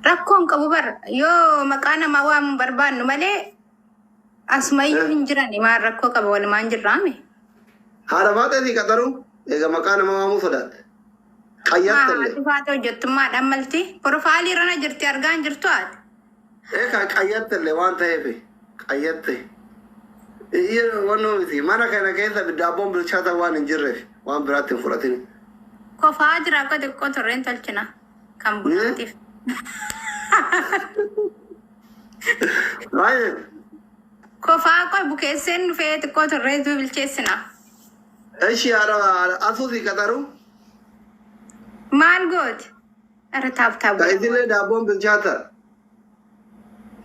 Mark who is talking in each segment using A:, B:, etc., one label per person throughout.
A: rakkoon qabu bar yoo maqaa nama waamu barbaannu malee asmayyuu hin jiran maal rakkoo qaba walumaan jirraame.
B: Haadha maatii qaxaru egaa maqaa nama waamuu sodaate. Qayyattelle.
A: Atifaatoo hojjettummaadhaan malti profaayilii irra jirti argaa hin jirtu ati.
B: Egaa qayyattelle waan ta'eef qayyatte. Wannoo miti mana kana keessa daabboon bilchaata waan hin jirreef waan biraatti hin fudhatin.
A: Kofaa jira akka xiqqoo torreen tolchina kan bunaatiif. Kofaa qoy bukeesseen dhufee xiqqoo torreen bilcheessina.
B: Eshi haadha asuusi qaxaru.
A: Maal gooti? Irra taaptaa
B: Ka isinlee daabboon bilchaata.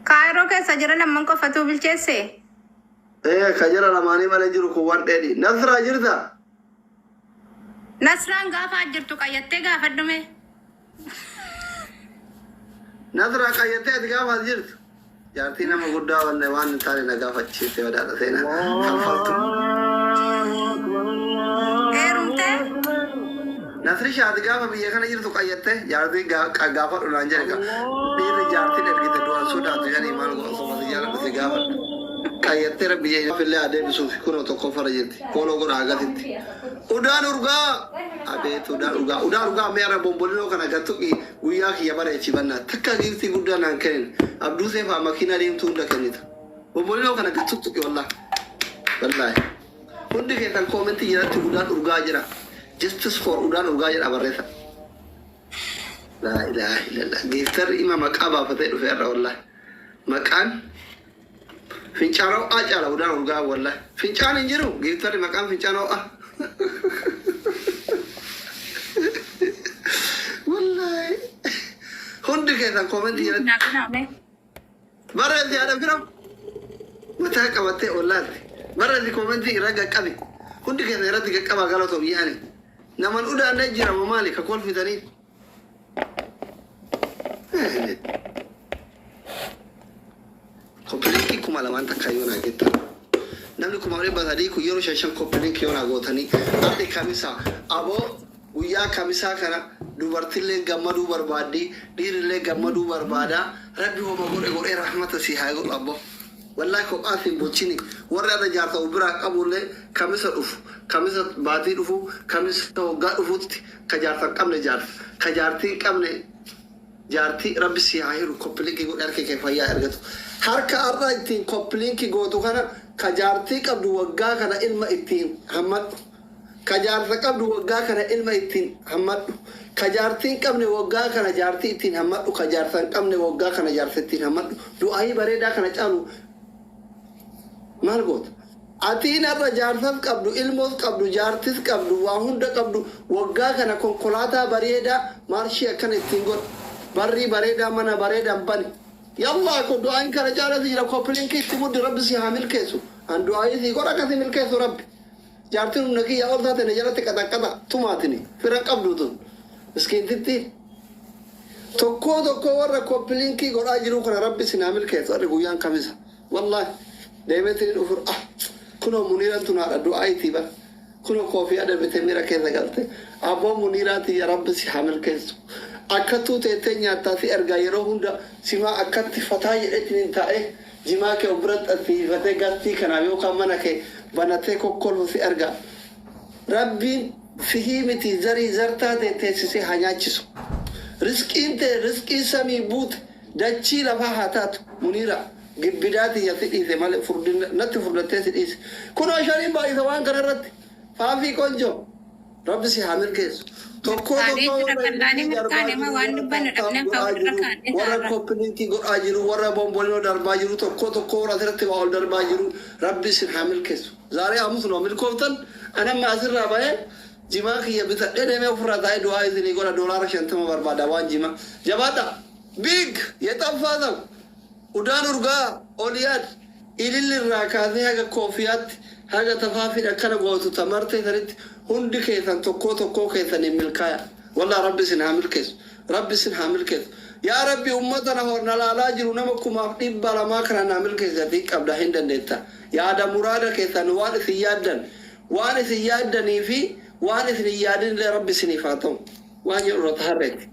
A: Kaayiroo keessa jira lamman qofatu bilcheesse.
B: Ka jira lamaanii malee jiru kun waan dheedhi. Nasraa jirta?
A: Nasraan gaafa jirtu qayyattee gaafadhume.
B: Nasraa qayyattee ati gaafa jirtu? Jaartii nama guddaa waan hin taane na gaafachiiste wadaadha seenaa.
A: Heerumtee?
B: Nasrisha ati gaafa biyya kana jirtu qayyattee jaartii gaafadhu naan jedhe dhiirri jaartiin ergite du'an sodaatu jedhanii maal go'a somati jaaladhu si gaafadhu. Qayyattee rabbi fillee adeemsuuf kunoo tokko fara jirti. Kooloo godha agatitti. Udaan urgaa. Abeet udaan urgaa. Udaan urgaa meera bombolinoo kana gattuqi guyyaa kiyya bareechifannaa. Takka giiftii guddaa naan kennin. Abduu seefaa makiinaa deemtuu hunda kennita. Bombolinoo kana gattuqi wallah. Wallaahi. Hundi keessan koomentii jalatti udaan urgaa jira. Justice for udaan urgaa jedha barreessa. Laa ilaaha illallah. Geeftarri ima maqaa baafatee dhufe irra wallaahi. Maqaan Fincaanoo acaala udaan urgaa wallahi. Fincaan hin jiru geeftarri maqaan fincaanoo a. Wallahi. Hundi keessan koomentii jalatti. Barreessi haadha firam. Mataa qabattee ollaatti. Barreessi koomentii irra qaqqabi. Hundi keessan irratti qaqqabaa galatoo biyyaani. Naman udaan na jira maali ka kolfitanii. Koppiliinkii kuma lamaan takka yoo naa gettan. Namni kuma dhibba sadii kun yeroo shan koppiliinkii yoo naa gootanii adde kamisaa aboo guyyaa kamisaa kana dubartillee gammaduu barbaaddi dhiirillee gammaduu barbaadaa rabbi hooma godhe rahmata si haa godhu abbo. Wallahi kophaa fi bulchini warri adda jaarta biraa qabullee kamisa dhufu kamisa baatii dhufu kamisa waggaa dhufutti ka jaarta qabne jaarta ka jaartii qabne jaartii rabbi si haa hiru koppiliinkii godhe harka kee fayyaa argatu. Harka arraa ittiin koppiliinkii gootu kana ka jaartii qabdu waggaa kana ilma ittiin hammadhu. Ka jaarsa qabdu waggaa kana ilma ittiin hammadhu. Ka jaartiin qabne waggaa kana jaartii ittiin hammadhu. Ka jaarsan qabne waggaa kana jaarsa ittiin hammadhu. Du'aayii bareedaa kana caalu maal goota? Atiin arra jaarsas qabdu ilmoos qabdu jaartis qabdu waa hunda qabdu waggaa kana konkolaataa bareedaa maarshii akkana ittiin godhu. Barrii bareedaa mana bareedaan bani. Yallaa kun du'aan kana jaalati jira koppiliinkii itti muddi rabbi si haa milkeessu. An du'aayii si godha akkasi milkeessu rabbi. Jaartiin humna kiyya ol taate na jalatti qaxaqaxa tumaatini fira qabdu tun. Miskiintitti tokko warra koppiliinkii godhaa jiru kana rabbi si haa milkeessu arri guyyaan kamisa. Wallaahi deemeetiin dhufur kunoo muniiraan tun haadha du'aayitii bara. Kunoo koofii adabete mira keessa galte. Abboo muniiraati ya rabbi si haa milkeessu. Akkattuu teettee nyaattaa fi ergaa yeroo hunda simaa akkatti fataa jedhetiin taa'e jimaa kee biratti atiifatee galtii kanaaf yookaan mana kee banatee kokkolfu fi ergaa. Rabbiin sihii miti zarii zartaa ta'e teessisee haa nyaachisu. Riskiin ta'e riskii samii buute dachii lafaa haa taatu muniira gibbidaati yatti dhiise malee natti furdattee si dhiise. Kunoo shaniin baay'isa waan kana irratti faafii qonjoo rabbi si haa milkeessu. Warra koppiliinkii godhaa jiru warra bombolinoo darbaa jiru tokko warra asirratti waa ol darbaa jiru rabbi sin haa milkeessu. Zaaree aamus noo milkooftan anamma asirraa bahee jimaa kiyya bitadhee deemee ofirraa taa'ee du'aa isinii godha doolaara 50 barbaada waan jimaa. Jabaadha biig yeexaffaa ta'u udaan urgaa oliyaad ilillirraa kaasee haga koofiyaatti haga tafaafiidha akkana gootu tamartee sanitti hundi keessan tokko keessan hin milkaaya. Wallah rabbi sin haa milkeessu. Rabbi sin haa milkeessu. Yaa rabbi ummatana horna laalaa jiru nama kumaaf 200 kana naa milkeessati qabda hin dandeetta. Yaada muraada keessan waan isin yaaddanii fi waan isin yaadinillee rabbi siniif haa ta'u. Waan jedhu irratti harreetti.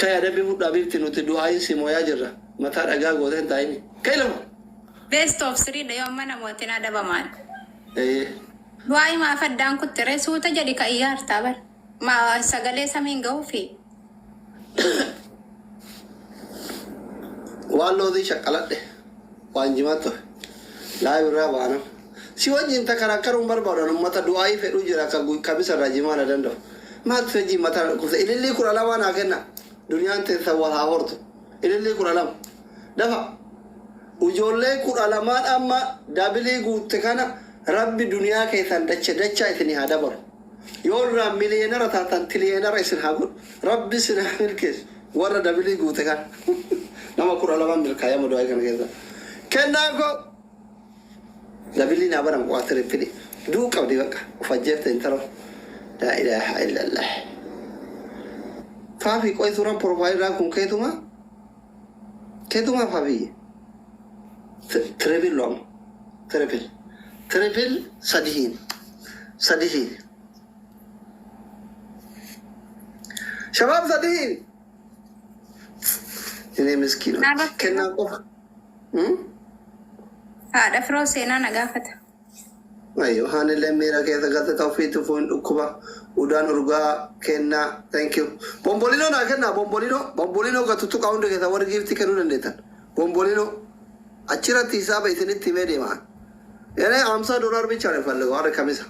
B: كي أدبي فوت أبيبتي نتدعي سمويا جرا متى رجع قوتين تايني كيلم
A: best of 3 da yoon mana mootiin adaba maal.
B: إيه
A: Du'aayi maa faddaan kuttire suuta jadi ka iyyaartaa bar. Maa sagalee samiin ga'uu fi.
B: والله ذي شكلته وانجماته لا يرى بانا سوى جنتا كراكر عمر بارون متى دعائي في رجلا كابيس الرجيم على دندو ما تفجي متى كوز إلى اللي كل علام أنا كنا دنيا أنت سوى هاورت إلى اللي كل علام دفع وجولة كل علامات أما دابلي قلت كنا ربي دنيا كيسان دتش إثني هذا بر يور رام مليونير تاتن تريليونير إسن هاقول ربي سنعمل كيس ورا دابلي قلت كنا nama kura lawan berkaya mau doakan kita. Kena kok Nabili nabar aku atur pilih. Dua kau diwak. Fajar tentara. La ilaha illallah. Fafi kau itu orang profile aku ke itu mah? Ke itu mah Fafi? Travel long. Travel sadihin. Shabab sadihin. Ini miskin. Kena kok?
A: Ada frozen anak gafat.
B: Ayo, hanile mira kita kata taufik tu phone ukuba udan urga kena thank you. Bombolino na kena bombolino ka tutu kaunde kita war gift kenu nandetan. Bombolino achira tisa ba itni time de ma. Yana $50 bichare falle war kamisa.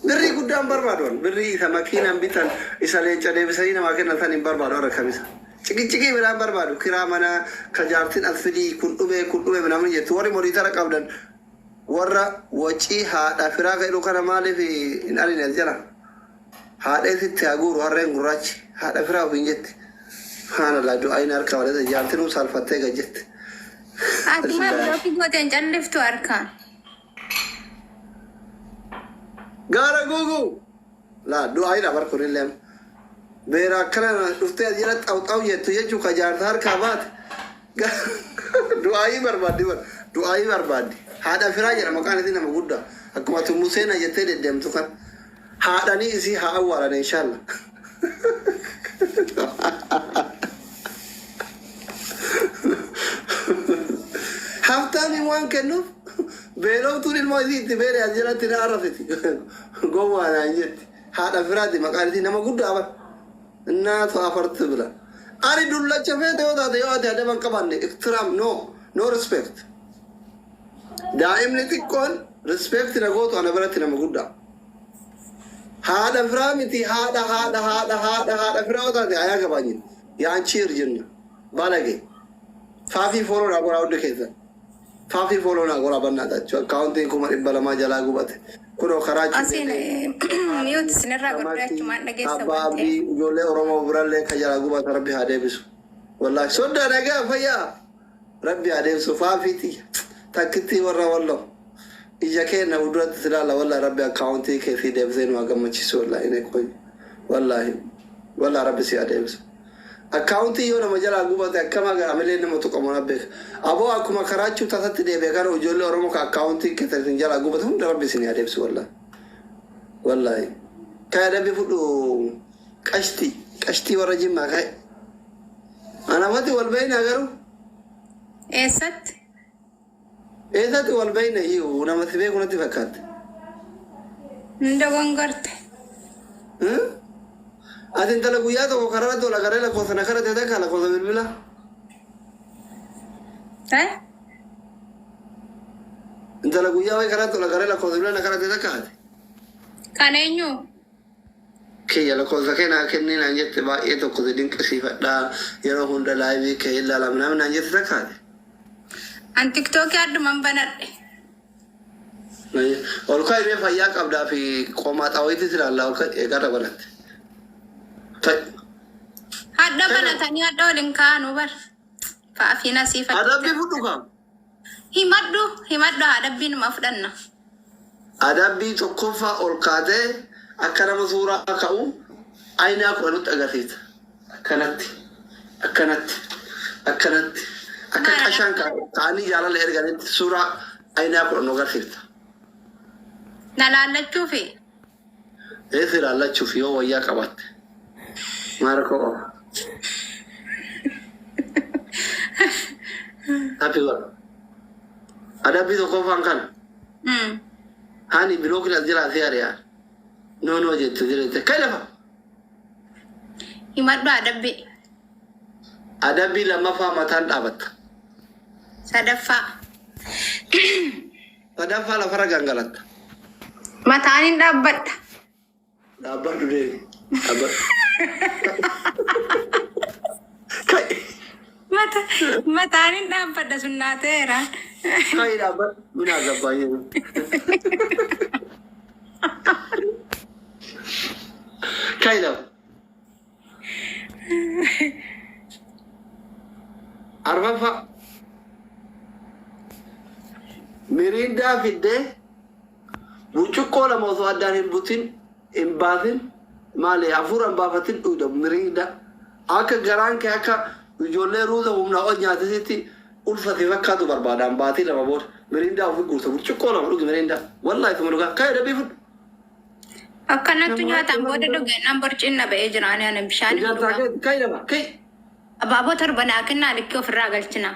B: Birri gudam barbadon birri sama kina bitan isale chade bisayina ma kena thanin barbado war kamisa. Ciki beran barbadu kira mana kajartin alfidi kundume menamun yetu wari morita rakabdan warra waci hada firaga ilu kana male fi inali nazjala hada fi tiagur warra ngurachi hada firaga binjet hana la do ainar ka wala jartin usal fatte gajet
A: Akuma bloki goten jallif tu arkan.
B: gara gugu la do aina bar kurilem Bera kerana ufte ajarat tahu ya tu ya juga jardar kabat. Doai berbadi. Hada firaja nama kan itu nama Buddha. Aku matu musena ya tede dem tu kan. Hada ni isi awal insyaallah. Hafta ni wan kenu. Belo tu ni mau itu bere ajarat tidak araf itu. Gowa anjir. Hada firaja makan itu nama Buddha apa? الناس أفرت بلا أريد الله شفيت هذا من كمان احترام no respect دائما تكون respect نقول أنا براتي لما قلنا هذا فرامتي هذا فرامتي هذا أيها كبانين يعني شير جنة بالغي فافي فولو نقول أود كذا فافي فولو نقول أبنا ده كاونتين كمان إبلا ما جلا قبته كنو خراج
A: Asin mute sinirra godda cuma dhageessa
B: Ababi jole Oromo buralle kajala guba Rabbi hadebisu wallahi sodda daga faya Rabbi hadebisu fafiti takiti warra wallo ija kena udrat tilala wallahi Rabbi accounti ke fi debzen wa gamachi wallahi ne koy wallahi Rabbi si hadebisu accounti yo na majala guba ta kama ga amele ne mutu kama rabbe abo akuma karachu tasati debe karo jole Oromo ka accounti ke tan jala guba hum Rabbi si hadebisu wallahi كان بيفضل كشتي ورجيم ما كاي أنا واتي والبين أجرو
A: Eessatti?
B: والبين هي ونما ثبيك ونتفكرت
A: Ndogongorte.
B: أنت لقيادة وقررت ولا قررت وثنا كرت هذاك على قوة بالبلا أنت لقيادة وقررت ولا قررت قوة بالبلا كرت هذاك
A: Kan eenyu?
B: كي يلا قوة كنا كني نانجت تبا يتو قوة دين كسيفة دا يلا هوندا لايبي كي يلا لمنا من نانجت ذاك
A: An TikTok adduman banadhe.
B: Olka ini fayak abda fi qomat awiti siralla olka egara balat.
A: Hadda banatanii hadda waliin kaanu bar. Fa'afi nasiifa.
B: Adabbi fudu kam.
A: Himadhu adabbiin ma fudhanna.
B: Adabbi tokkofa olkaate akkana masura ka'u ayna akranut agarsiisa. Akkanatti. Akka qashan kaani jaalala erganitti suura ayna akran agarsiisa.
A: Na laallachuufi.
B: Eessi laallachuuf yoo wayyaa qabatte. Maara koo qaba. Ada bisa kau fangkan. Hani blok na jira siar ya. No je tu jira. Kai lafa.
A: Himat ba adabbi.
B: Adabbi lama fa matan dabat.
A: Sadafa.
B: Sadafa la fara gangalat.
A: Matanin dabat.
B: Dabat dulu. Dabat. Kai.
A: Matanin dabat dah sunnatera.
B: Kai dabat. Mina gabanya. Kai dabat. Arfafa. Mirinda fidde. Bucukko la mawdu adan butin imbatin mali afuran bafatin uda mirinda aka garan ke aka jolle ruza umna onya tati ulfati fakadu barbadan bati la mabot mirinda ufi gurta bucukko la mawdu mirinda wallahi tumuga kay da bifut
A: Akkanattu nyaataan booda dhuge nambar cinna ba'ee jiraanii ani bishaan
B: kay da kay
A: abaaboo torbanaa kennaa likkii ofirraa galchina.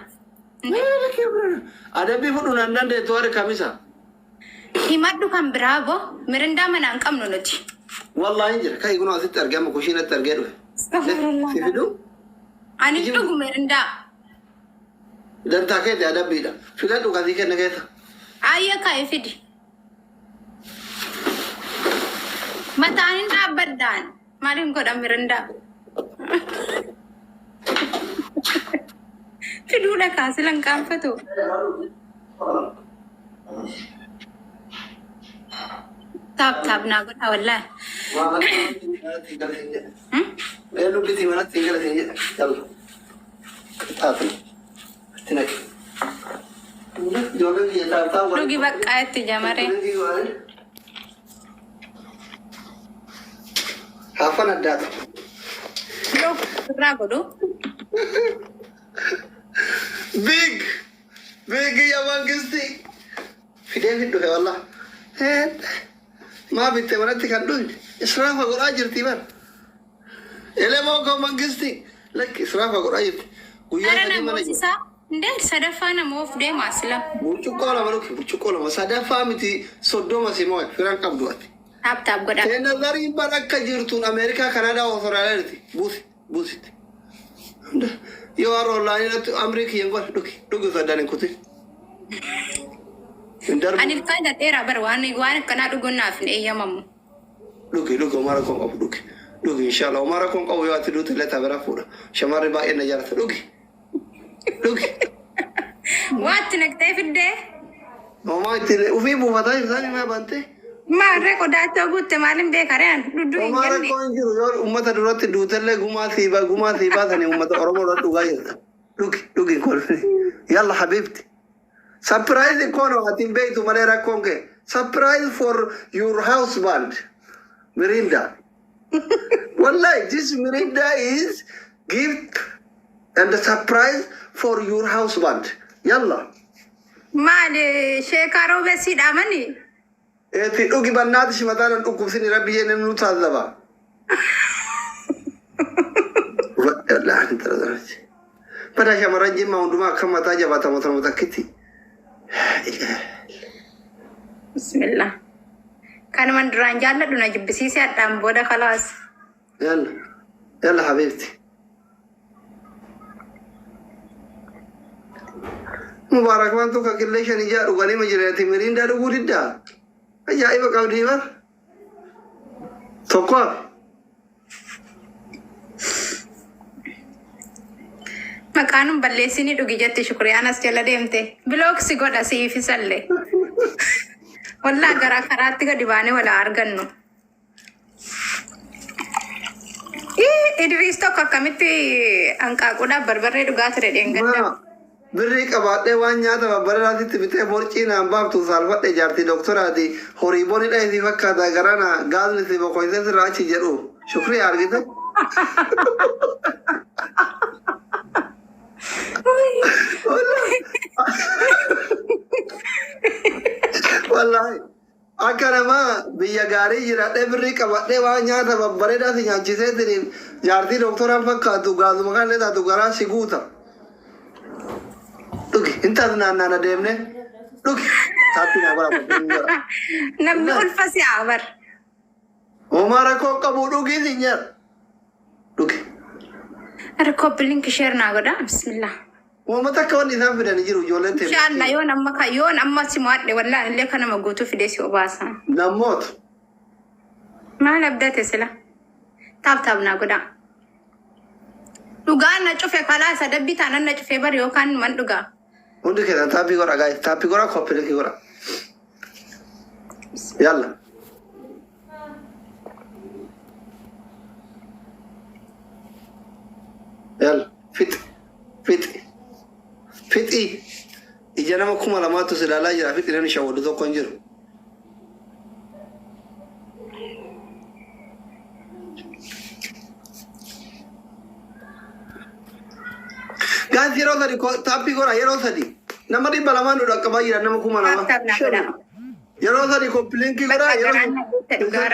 B: Ada bifut unan de tuare kamisa.
A: Himadhu kan biraa boo mirindaa mana hin qabnu nuti.
B: Wallahi jira kay guna asitti argama kushiinatti argee dhufe. Fidu?
A: Ani dhugu mirindaa.
B: Dantaa keeti adabbiidha. Filadhu kasii kenna keessa.
A: Ayya kaa'e fidi. Mataanin dhaabbadhaan maaliin godha mirindaa. Fiduudha kaasilan qaanfatu. Taap naa godha wallahi.
B: Lu biti mana tinggal sini. Yalla. Taatu. Tinak. Jodoh dia tahu.
A: Dhugi bakka itti jamare.
B: Hafan ada.
A: Yoo irraa godhu.
B: Big ya mangisti. Fidee fiddu he wallah. Ma bitte manatti kan dhuun israafa godhaa jirti bar. Elemoo koo mangisti. Lakki israafa godhaa jirti.
A: Ara namoosisaa ndee sadaffaa namoof deema asila.
B: Buccuqqoo lama sadaffaa miti soddoma simoo firan qabdu ati.
A: Taap godha.
B: Nazarii bar akka jirtuun Ameerikaa Kanaadaa Awustiraaliyaati. Buusitti. Yoo har'a onlaayinatti Ameerikaa yengoo dhugi saddaan kuti.
A: Ani kan dheeraa bara waan akkanaa dhuguun naaf hin eeyyamamu.
B: Dhugi Omara kun qabu dhugi. Inshallah Omara kun qabu yoo ati duuti illee tabira fuudha. Shamarri baay'ee na jaarta dhugi.
A: Waatti naqxee fiddee.
B: Omaa itti ufii buufataa isaanii maa bantee.
A: Maarree qodaatoo guutte maaliin beekareen dudduu hin
B: Omara
A: jenne.
B: kun jiru yoo uummata duratti duutellee gumaa siibaa sanii uummata Oromoo irratti dhugaa jirta. Dhugi kolfini. Yalla habiibti. Surprise kono atin beitu malera konge. Surprise for your husband. Mirinda. Wallahi, this Mirinda is gift and a surprise for your husband. Yalla.
A: Maali sheekaroo besiidha mani.
B: Eti dhugi bannaati shimataadhaan dhukkubsini rabbi jenne nu taasisa. Wallahi hin tarazarati. Pada shamarran jimmaa hundumaa akka mataa jabaatamu tanuma takkitti.
A: Bismillah. Kanuman duraan jaalladhu na jibbisiisee addaan booda khalaas.
B: Yalla habiibti. Mubaarak waan tokko qillee shan ijaa dhuganii ma jireeti mirindaa dhuguu diddaa. Ajaa'iba qabdii bar. Tokko.
A: Maqaanum balleessini dhugi jetti Shukuriyaan as jala deemte. Bilooksi godha siifisallee. Wallaa garaa karaatti gadi baanee wala argannu. Idriis tokko akkamitti hanqaaquudhaaf barbarree dhugaa ture dheengadda.
B: Birrii qabaadhee waan nyaata babbarraatitti bitee borcii naan baaftu saalfadhe jaartii doktoraati horii boni dheesii fakkaata garana gaasni si boqoysee sirraa achi jedhu Shukrii argite. Wallahi akka nama biyya gaarii jiraadhee birrii qabadhee waan nyaata babbareedaa si nyaachiseetiin jaartii doktoraan fakkaatu gaazuma kan taatu garaa si guuta. Dhugi intaan naannaa deemne dhugi taatti naa bara
A: namni ulfasi abar
B: Omara koo qabu dhugi sinyer dhugi
A: rakkoo link share naa godha bismillah
B: Omata akka wanni isaan fidan jiru ijoolleen ta'e
A: inshallah yoon amma si mo'adhe wallahi illee kana maguutu fide si obaasa
B: namoota
A: maal abdate sila taab naa godha dhugaa na cufe kalaasa dabbi taanan na cufe bari yookaan man dhugaa
B: hundi keessan taappii godha guys taappii godha koppilii godha yalla yalla fixi ija nama kuma lamaatu silaalaa jira fixi namni shawwaddu tokko hin jiru Guys, yeroo sadi taappii godha yeroo sadi nama dhibba lamaan dudha akka baay'eedha nama kuma lama yeroo sadi koppiliinkii godha yeroo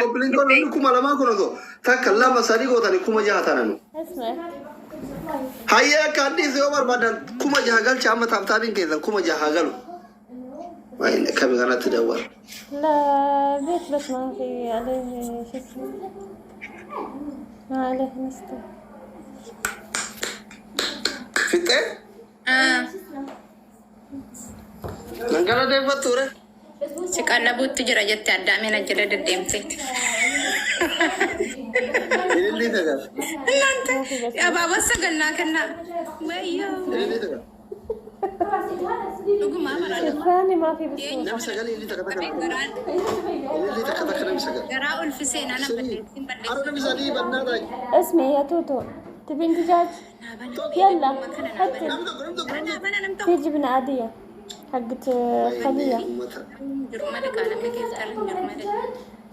B: koppiliinkii godha namni kuma lamaa kun osoo takka lama sadi gootani kuma jaha tananu hayyee akka addiis yoo barbaadan kuma jaha galcha amma taaptaabiin keessan kuma jaha galu waayne kami kanatti dawwal
C: لا بيت بس ما في عليه شو اسمه ما عليه مسطر
B: fixee nangala deeffattuure
A: si qallabuutti jira jette addaameen ajjala deddeemte
B: ilillii tagar
A: እናንተ አባባ ሰገና ከና ወዮ
B: ilillii tagar
A: ዱጉማ ማራለ
C: الثاني ما في بس
B: namni sagalee ilillii takka takka namni sagalee
A: ገራ ኡልፍሴና ነበለሲን
B: Haroo namni sadii bannaa taa'e
C: اسمي يا توتو تبي انت دجاج يلا حطي
B: namni tokko namni tokko
C: في جبنة عادية حقت خلية
B: uummata
A: جرمالة كان مكيف ترى جرمالة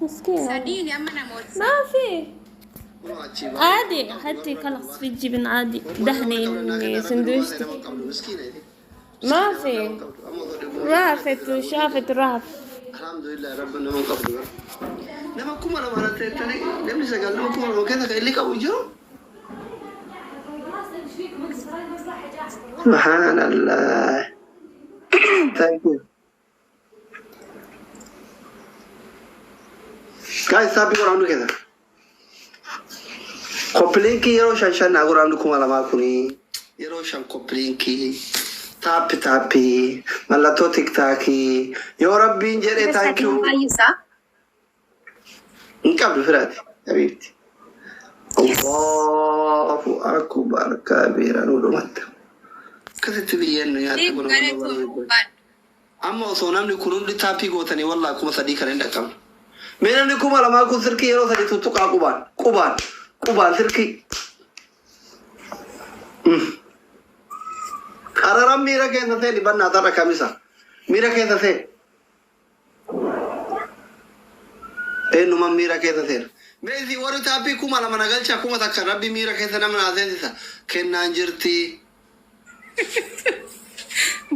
C: مسكينة
A: سادين يا منا موت
C: ما في
B: kunoo achii
C: عادي حطي خلاص في جبن عادي دهني سندويشتي ما في رافت وشافت راف
B: alhamdulillah rabbi nama qabdu nama kuma lama na teettani namni sagal nama kuma lama keessa kan illee qabu jiru subhanallah thank you guys sabi ko raundu keessa koppiliinkii yeroo shan naa raundu kuma lamaa kuni yeroo shan koppiliinkii taappi mallattoo tiktaakii yoo rabbiin jedhe thank you
A: ayisa
B: hin qabdu firaati habiibti Allahu akbar kabiira nu dhumatta akkasitti biyyeen nu nyaatta kun amma osoo namni kun hundi taappii gootanii wallaa kuma sadii kan hin dhaqqabne mee namni kuma lamaa kun sirkii yeroo sadii tuttuqaa qubaan sirkii Araram mira keessa ta'e dibannaa tarra kamisa mira keessa ta'e eenyuma mira keessa ta'e meezi warri taappii kuma lama nagalcha kuma takka rabbi mira keessa nama naasensisa kennaan jirti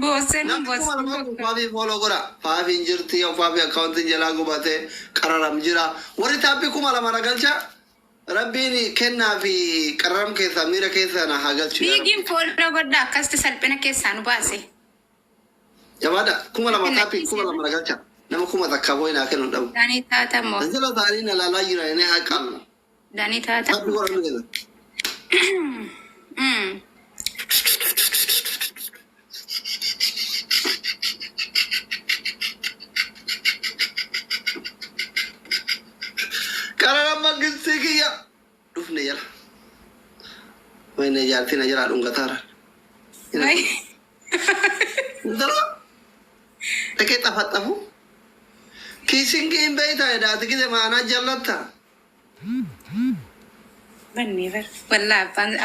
A: bosen
B: namni kuma lama kun faafii fooloo godha faafiin jirti yoo faafii akkaawuntiin jalaa gubate qararam jira warri taappii kuma lama nagalcha rabbiin kennaa fi qararam keessa mira keessa na haa galchu
A: biigin fooloo godha akkasti salphina keessaa nu baase
B: jabaadha kuma lama taappii kuma lama nagalcha nama kuma takka boo'inaa kennu dhabu
A: daanii taata moo
B: Angela taanii na laalaa jira inni haa qabna.
A: daanii taata
B: Taappii godhannu keessa. Qarara maggisti kiyya. Dhufne jala. Wayne jaartii na jala dhungataara. Intala. Dhaqee xafaxafu. Kiisiin kiin beeytaa edaati kide maanaa jallatta.
A: banni bar walla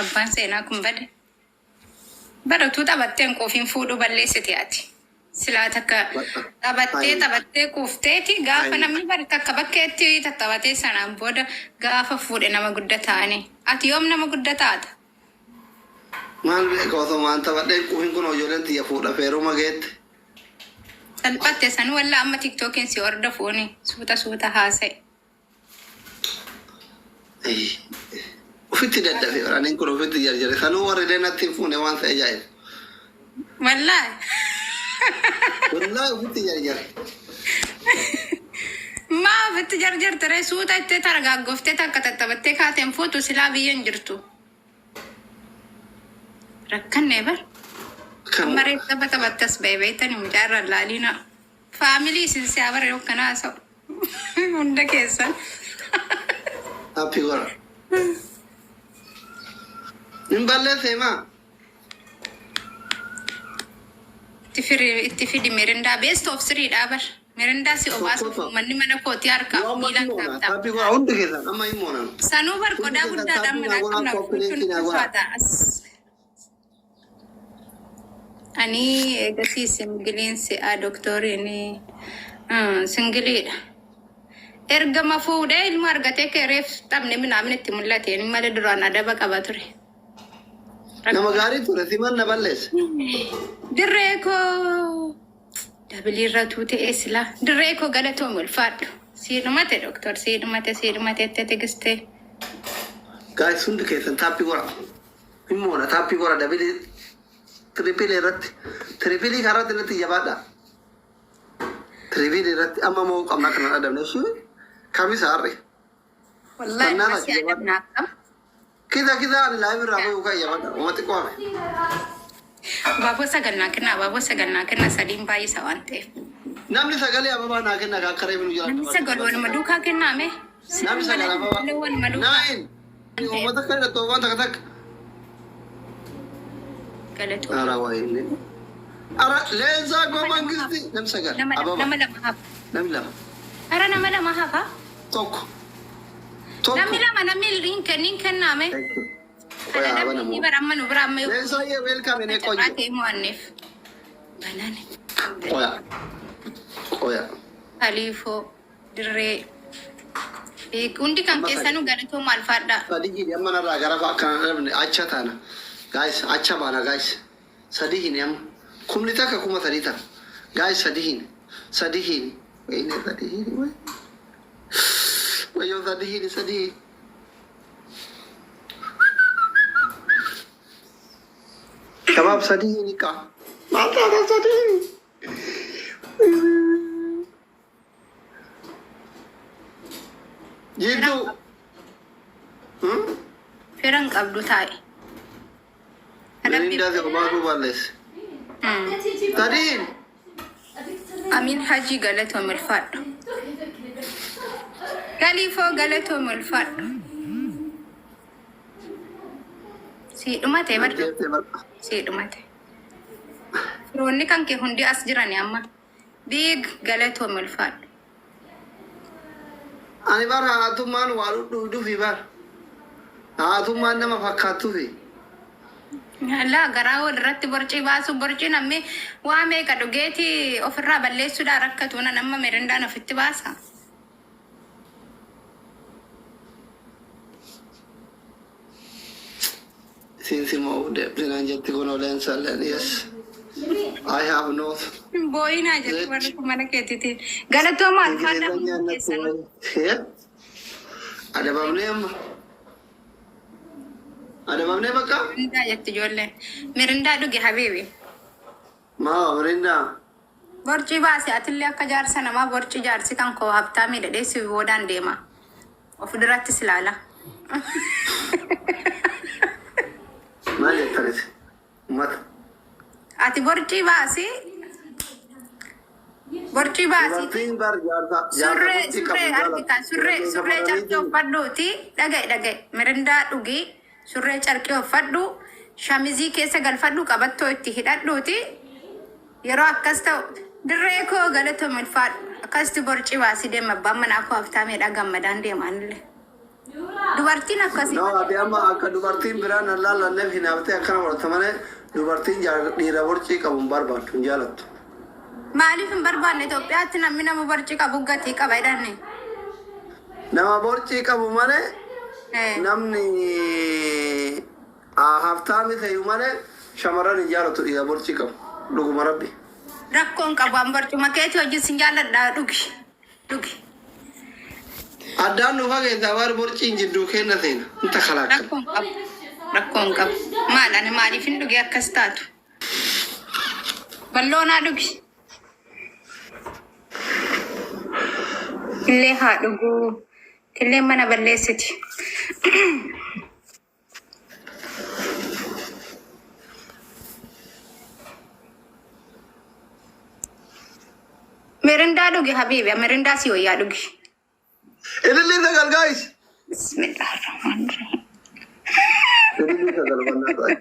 A: abbaan seenaa kun bade baratuu taphatteen quufiin fuudhuu balleessite ati silaa takka taphattee kuufteeti gaafa namni bari takka bakkeetti tattabatee sanaan booda gaafa fuudhe nama guddaa ta'ani ati yoom nama guddaa taata
B: Maal beeka osoo maan taphadheen quufin kun ijoolleen xiyya fuudha feeruma geette.
A: salphatte san walla amma tiktookiin si hordofuuni suuta haasa'e
B: Ufitti dadhabe waraaniin kun ufitti jarjare sanuu warri deenatti fuune waan ta'e ajaa'iba.
A: والله
B: والله وفي جرجر
A: ما بتجرجر ترى سوتا تترقى قفتي تكتتبتي كاتم فوتو سلابي ينجرتو ركني بر مريت تبتبتس بيبيتني مجرد لالينا فاميلي سنسيابر يوكنا سو عندك يسال
B: هابي ورا نبالي سيما
A: تفيدي ميرندا بيست اوف 3 دابر ميرندا سي اوباسو مني منا كوتي اركا ميلان تابتا
B: هابي ورا عندك كذا اما يمونا
A: سانوبر كودا بودا دامنا كنا فاتا اني غسي سنجلين سي دكتور اني سنجلي ارجع مفوده المارغتك ريف تمني من عملت ملاتي يعني ما دروانا دبا كباتوري
B: nama gaarii ture siman na balleessa.
A: Dirreeko dabiliirra tuute eesila dirreeko galatoom ulfaadhu siidhumate doktor siidhumate itti tigiste.
B: Gaayis hundi keessan taappii gora himmoona taappii gora dabilii tiripiilii irratti tiripiilii karaa irratti jabaadha. Tiripiilii irratti amma moo qabna kana adamne ishee kamisa harre.
A: Wallahi masi adamna akkam.
B: Kita ani live ramu uka ya bada umati kwa me.
A: Babu sagalna kena sadim bayi sawante.
B: Namni sagale ababa na kena ka kare binu jala.
A: Namni sagal wan maduka kena me.
B: Namni sagale ababa. Nain. Umata kena to wan tak.
A: Galato.
B: Ara wa ini. Ara leza go mangisti nam sagal. Ababa. Namni lama.
A: Ara namala mahaba.
B: Tok.
A: Namni lama namni ninken name. Ada namni beramma nubramma.
B: Leza ye welcome ne konje.
A: Ate muannif. Banane.
B: Koya.
A: Khalifo dirre. Undi kan kesanu galato malfarda.
B: Sadiki dia mana ragara pak kan acha tana. Guys, acha bana guys. Sadihin yam. Kumlita ka kuma sadita. Guys, sadihin. Ini sadihin. Wayo sadihin. Shabab sadihin ka. Mata ada sadihin. Jitu.
A: Firang abdu tai.
B: Ini dah sebaru bales. Sadihin.
A: Amin Haji galato malfad. Khalifo galato malfad. Siidhumate barjo. Siidhumate. Firoonni kan kee hundi as jirani amma. Big galato malfad.
B: Ani bara hatummaan waan dhufi bar. Hatummaan nama fakkaatu fi.
A: La garaa walirratti borcii baasu borcii namni waa meeqa dhugeeti ofirraa balleessuudhaan rakkatuuna nama mirindaan ofitti baasa.
B: Since mo depinan jetti kono lensallen yes. I have no.
A: Boy na jetti warri kumana keetiti. Galatoo maal faadha keessanu.
B: Ada bamne bakka?
A: Mirindaa jetti ijoolleen. Mirindaa dhuge habiibi.
B: Maa mirindaa.
A: Borcii baase atillee akka jaarsa namaa borcii jaarsi kan koo habtaa miidhadhee si boodaan deema. Of durattis ilaala.
B: Maal jettanis? Ummata.
A: Ati borcii baasi. Borcii baasi.
B: Dubartiin bar jaarsa.
A: Surree argita. Surree carqii uffadhuuti. Dhagaye. Mirindaa dhugi. Surree carqii uffadhu. Shamizii keessa galfadhu qabattoo itti hidhadhuuti. Yeroo akkas ta'u dirree koo galatoo milfaadhu. Akkasitti borcii baasi deema abbaan manaa koo haftaa miidhaa gammadaan deemaanillee. Dubartiin akkasii.
B: No, ati amma akka dubartiin biraan allaallanneef hin haftee akkana godhata malee dubartiin dhiira borcii qabu hin barbaaddu hin jaalattu.
A: Maaliif hin barbaanne Itoophiyaatti namni nama borcii qabu gatii qaba jedhanne.
B: Nama borcii qabu malee namni haftaami ta'u malee shamarran hin jaalatu dhiira borcii qabu. Dhuguma rabbi.
A: Rakkoon qabu an borcuma keetii hojii sin jaalladhaa dhugi.
B: Addaan nufa keessaa waan borciin jidduu kenna seena. Inta kalaaqqa.
A: Rakkoon qabu. Maal ani maaliif hin dhuge akkas taatu? balloonaa dhugi. Killee haa dhuguu. Killee mana balleessiti. Mirindaa dhugi habiibi. Mirindaa si wayyaa dhugi.
B: Ilillee sagal guys.
A: Bismillahirrahmanirrahim.
B: Ilillee sagal banna.